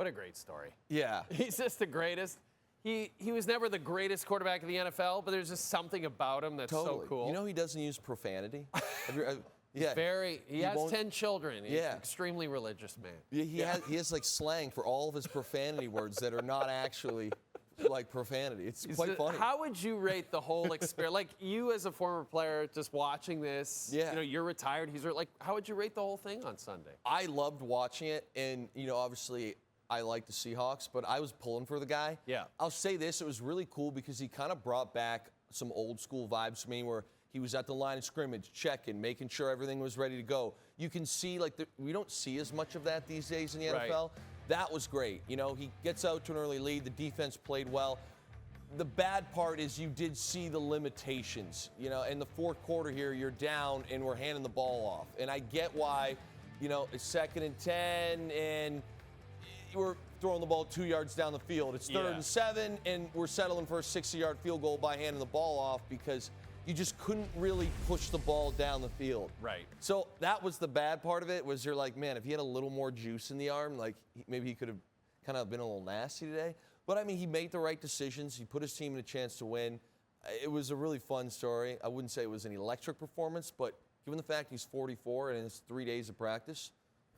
What a great story. Yeah. He's just the greatest. He was never the greatest quarterback in the NFL, but there's just something about him that's Totally. so cool. You know he doesn't use profanity? Yeah. He has 10 children. He's Yeah. an extremely religious man. Yeah, he has like slang for all of his profanity words that are not actually like profanity. It's quite funny. How would you rate the whole experience? Like you as a former player, just watching this, Yeah. you know, you're retired, like, how would you rate the whole thing on Sunday? I loved watching it, and, you know, obviously I like the Seahawks, but I was pulling for the guy. Yeah. I'll say this, it was really cool because he kind of brought back some old school vibes for me where he was at the line of scrimmage, checking, making sure everything was ready to go. You can see, like, we don't see as much of that these days in the NFL. That was great. You know, he gets out to an early lead. The defense played well. The bad part is you did see the limitations. You know, in the fourth quarter here, you're down and we're handing the ball off. And I get why, you know, it's 2nd and 10 and we're throwing the ball 2 yards down the field. It's 3rd and 7 and we're settling for a 60-yard field goal by handing the ball off because you just couldn't really push the ball down the field. Right. So that was the bad part of it, was you're like, man, if he had a little more juice in the arm, like maybe he could have kind of been a little nasty today. But, I mean, he made the right decisions. He put his team in a chance to win. It was a really fun story. I wouldn't say it was an electric performance, but given the fact he's 44 and it's 3 days of practice,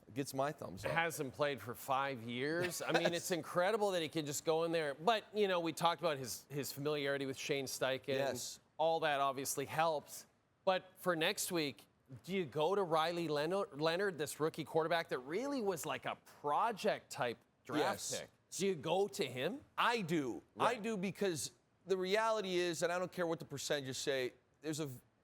it gets my thumbs up. Hasn't played for 5 years. I mean, it's incredible that he can just go in there. But, you know, we talked about his familiarity with Shane Steichen. Yes. All that obviously helps. But for next week, do you go to Riley Leonard, this rookie quarterback that really was like a project-type draft pick? Do you go to him? I do. Right. I do because the reality is, and I don't care what the percentages say,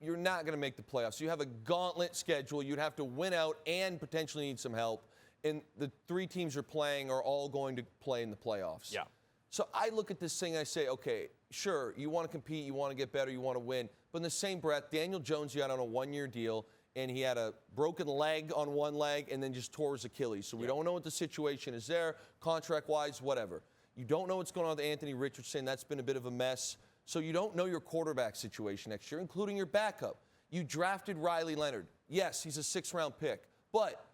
you're not going to make the playoffs. You have a gauntlet schedule. You'd have to win out and potentially need some help. And the 3 teams you're playing are all going to play in the playoffs. Yeah. So I look at this thing and I say, okay, sure, you want to compete, you want to get better, you want to win. But in the same breath, Daniel Jones got on a 1-year deal, and he had a broken leg on one leg and then just tore his Achilles. So we don't know what the situation is there, contract-wise, whatever. You don't know what's going on with Anthony Richardson. That's been a bit of a mess. So you don't know your quarterback situation next year, including your backup. You drafted Riley Leonard. Yes, he's a 6th-round pick. But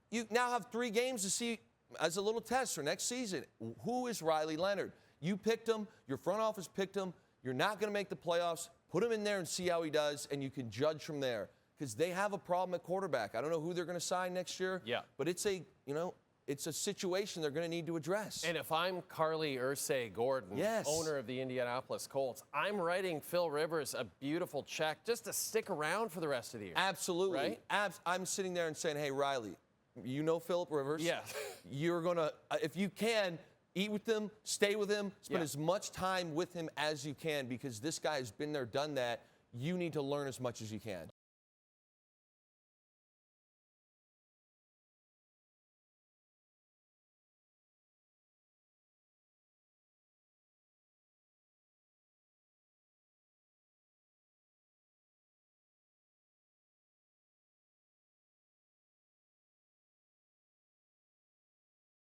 you now have 3 games to see as a little test for next season. Who is Riley Leonard? You picked him. Your front office picked him. You're not going to make the playoffs. Put him in there and see how he does, and you can judge from there. Because they have a problem at quarterback. I don't know who they're going to sign next year. Yeah. But it's a situation they're going to need to address. And if I'm Carly Gordon, owner of the Indianapolis Colts, I'm writing Phil Rivers a beautiful check just to stick around for the rest of the year. Absolutely. Right? I'm sitting there and saying, hey, Riley, you know Philip Rivers. Yeah. You're going to, if you can, eat with him, stay with him, spend as much time with him as you can, because this guy has been there, done that. You need to learn as much as you can.